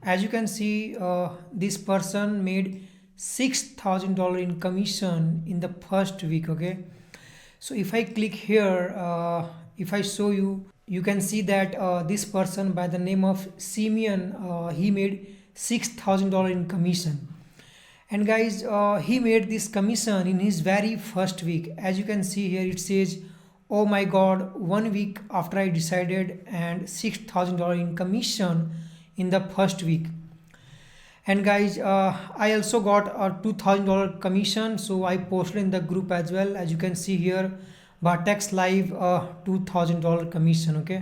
As you can see, this person made $6,000 in commission in the first week. Okay, so if I click here, if I show you, you can see that this person by the name of Simeon, he made $6,000 in commission. And guys, he made this commission in his very first week. As you can see here, it says, oh my god, 1 week after I decided, and $6,000 in commission in the first week. And guys, I also got a $2,000 commission, so I posted in the group as well. As you can see here, Bartex Live, $2,000 commission. Okay,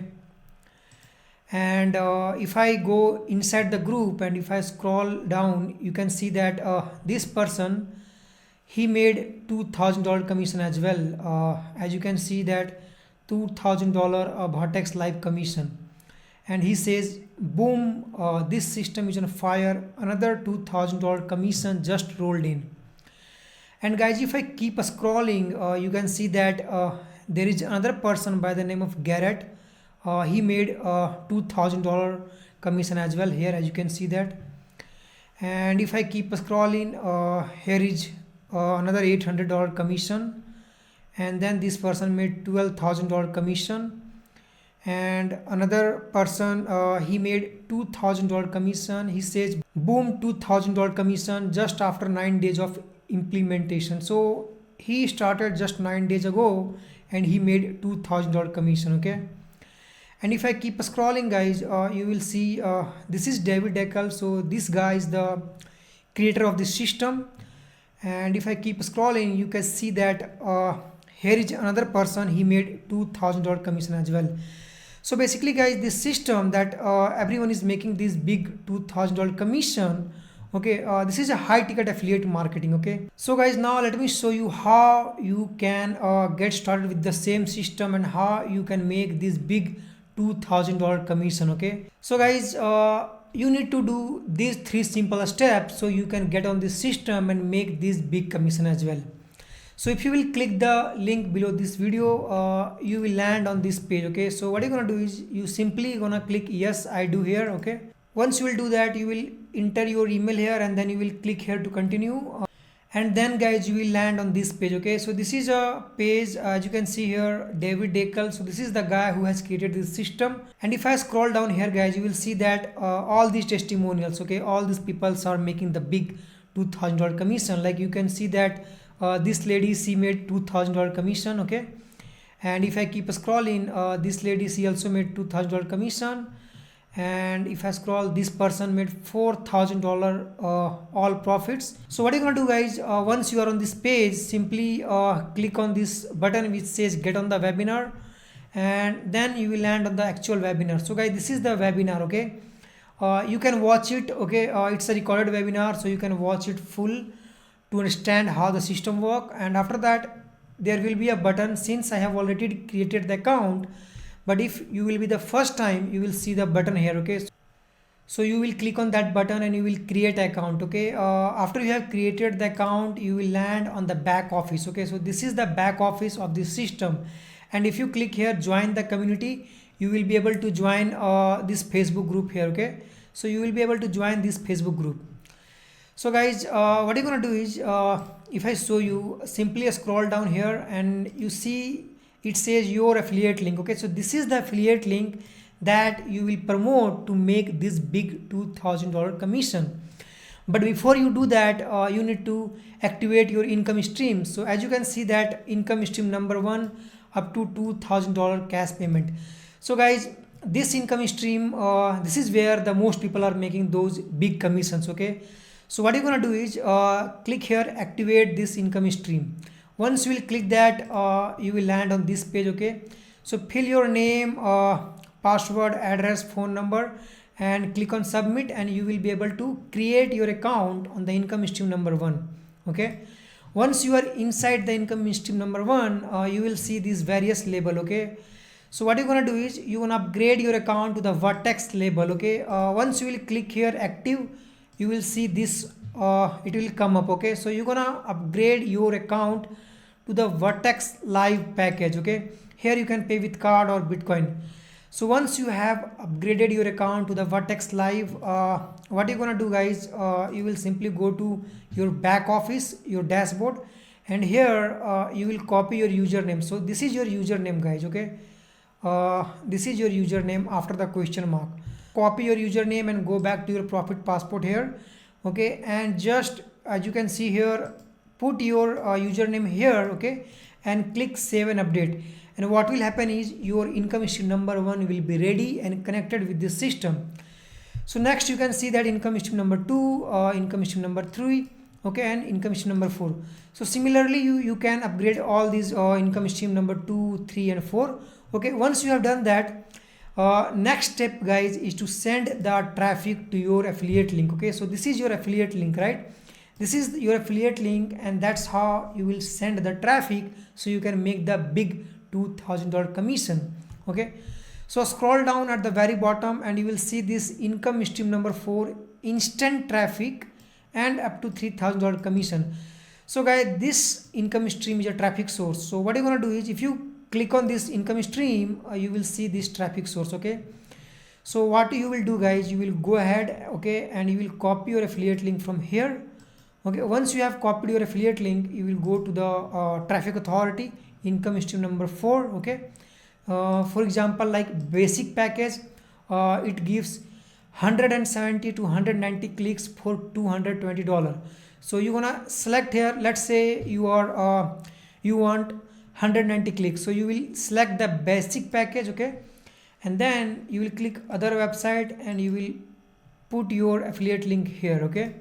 and if I go inside the group and if I scroll down, you can see that this person, he made $2,000 commission as well. As you can see that $2,000 Vertex Live commission, and he says, boom, this system is on fire, another $2,000 commission just rolled in. And guys, if I keep scrolling, you can see that there is another person by the name of Garrett. He made $2,000 commission as well here, as you can see that. And if I keep scrolling, here is another $800 commission, and then this person made $12,000 commission, and another person, he made $2,000 commission. He says, boom, $2,000 commission just after 9 days of implementation. So he started just 9 days ago and he made $2,000 commission. Okay, and if I keep scrolling, guys, you will see this is David Deckel. So this guy is the creator of this system. And if I keep scrolling, you can see that here is another person, he made $2,000 commission as well. So basically, guys, this system that everyone is making this big $2,000 commission. Okay, this is a high ticket affiliate marketing. Okay, so guys, now let me show you how you can get started with the same system and how you can make this big $2,000 commission. Okay, so guys, you need to do these 3 simple steps so you can get on this system and make this big commission as well. So if you will click the link below this video, you will land on this page. Okay, so what you're gonna do is you simply gonna click yes I do here. Okay, once you will do that, you will enter your email here and then you will click here to continue, and then guys, you will land on this page. Okay, so this is a page, as you can see here, David Deckel. So this is the guy who has created this system. And if I scroll down here, guys, you will see that all these testimonials, okay, all these people are making the big $2,000 commission. Like you can see that this lady, she made $2,000 commission. Okay, and if I keep scrolling, this lady, she also made $2,000 commission. And if I scroll, this person made $4,000 all profits. So what are you gonna do, guys? Once you are on this page, simply click on this button which says get on the webinar, and then you will land on the actual webinar. So guys, this is the webinar. Okay, you can watch it. Okay, it's a recorded webinar, so you can watch it full to understand how the system work. And after that, there will be a button. Since I have already created the account, but if you will be the first time, you will see the button here. Okay, so you will click on that button and you will create account. Okay, after you have created the account, you will land on the back office. Okay, so this is the back office of this system, and if you click here join the community, you will be able to join this Facebook group here. Okay, so you will be able to join this Facebook group. So guys, what you're gonna do is, if I show you, simply scroll down here and you see it says your affiliate link. Okay, so this is the affiliate link that you will promote to make this big $2,000 commission. But before you do that, you need to activate your income stream. So as you can see that income stream number 1 up to $2,000 cash payment. So guys, this income stream, this is where the most people are making those big commissions. Okay, so what you're gonna do is click here, activate this income stream. Once you will click that, you will land on this page. Okay, so fill your name, password, address, phone number, and click on submit, and you will be able to create your account on the income stream number 1. Okay, once you are inside the income stream number 1, you will see these various label. Okay, so what you're gonna do is you wanna upgrade your account to the Vertex label. Okay, once you will click here active, you will see this, it will come up. Okay, so you're gonna upgrade your account to the Vertex Live package. Okay, here you can pay with card or Bitcoin. So once you have upgraded your account to the Vertex Live, what you're gonna do, guys, you will simply go to your back office, your dashboard, and here you will copy your username. So this is your username, guys. Okay, this is your username after the question mark. Copy your username and go back to your Profit Passport here. Okay, and just as you can see here, put your username here. Okay, and click save and update. And what will happen is your income stream number 1 will be ready and connected with this system. So next you can see that income stream number 2, income stream number 3, okay, and income stream number 4. So similarly you can upgrade all these income stream number 2, 3 and 4. Okay, once you have done that, next step, guys, is to send the traffic to your affiliate link. Okay, so this is your affiliate link, right? This is your affiliate link, and that's how you will send the traffic so you can make the big $2,000 commission. Okay, so scroll down at the very bottom and you will see this income stream number 4, instant traffic and up to $3,000 commission. So guys, this income stream is a traffic source. So what you're gonna do is, if you click on this income stream, you will see this traffic source. Okay, so what you will do, guys, you will go ahead, okay, and you will copy your affiliate link from here. Okay, once you have copied your affiliate link, you will go to the traffic authority, income stream number 4. Okay, for example, like basic package, it gives 170 to 190 clicks for $220. So you're gonna select here, let's say you are you want 190 clicks, so you will select the basic package. Okay, and then you will click other website and you will put your affiliate link here. Okay,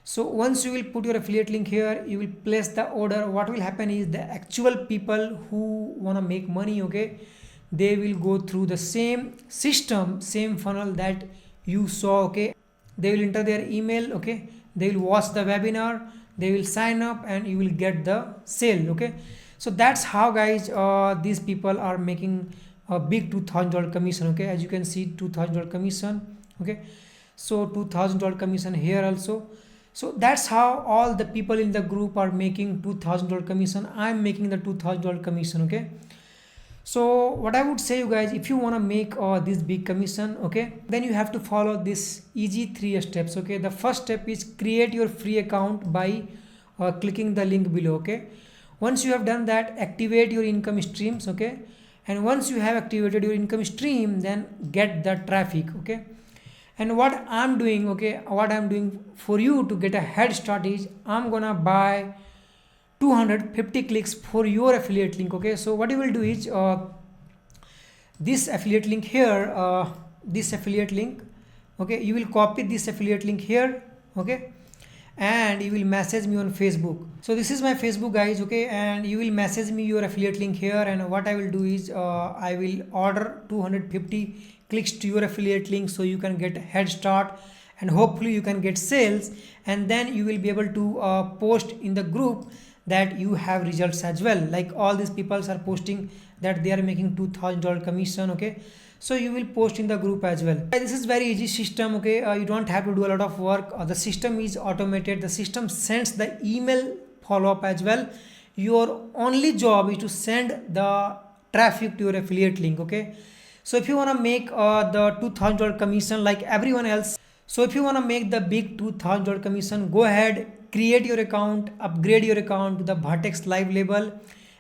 so once you will put your affiliate link here, you will place the order. What will happen is the actual people who want to make money, okay, they will go through the same system, same funnel that you saw. Okay, they will enter their email. Okay, they will watch the webinar, they will sign up, and you will get the sale. Okay, so that's how, guys, these people are making a big $2,000 commission. Okay, as you can see, $2,000 commission. Okay, so $2,000 commission here also. So that's how all the people in the group are making $2,000 commission. I'm making the $2,000 commission. Okay, so what I would say, you guys, if you want to make this big commission, okay, then you have to follow this easy 3 steps. Okay, the first step is create your free account by clicking the link below. Okay, once you have done that, activate your income streams. Okay, and once you have activated your income stream, then get the traffic. Okay, and what I'm doing, okay, what I'm doing for you to get a head start is I'm gonna buy 250 clicks for your affiliate link. Okay, so what you will do is this affiliate link here, this affiliate link, okay, you will copy this affiliate link here. Okay, and you will message me on Facebook. So this is my Facebook, guys. Okay, and you will message me your affiliate link here, and what I will do is I will order 250 clicks to your affiliate link so you can get a head start, and hopefully you can get sales, and then you will be able to post in the group that you have results as well. Like all these people are posting that they are making $2,000 commission. Okay, so you will post in the group as well. This is very easy system. Okay, you don't have to do a lot of work. The system is automated. The system sends the email follow-up as well. Your only job is to send the traffic to your affiliate link. Okay, so if you want to make the $2,000 commission like everyone else, so if you want to make the big $2,000 commission, go ahead, create your account, upgrade your account to the Vertex Live label,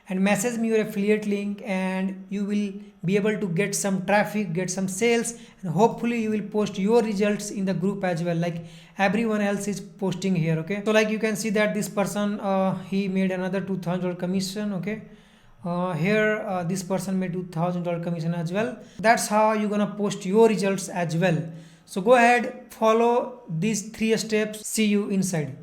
and message me your affiliate link, and you will be able to get some traffic, get some sales, and hopefully you will post your results in the group as well, like everyone else is posting here. Okay, so like you can see that this person he made another $2,000 commission. Okay, here this person made $2,000 commission as well. That's how you're gonna post your results as well. So go ahead, follow these 3 steps. See you inside.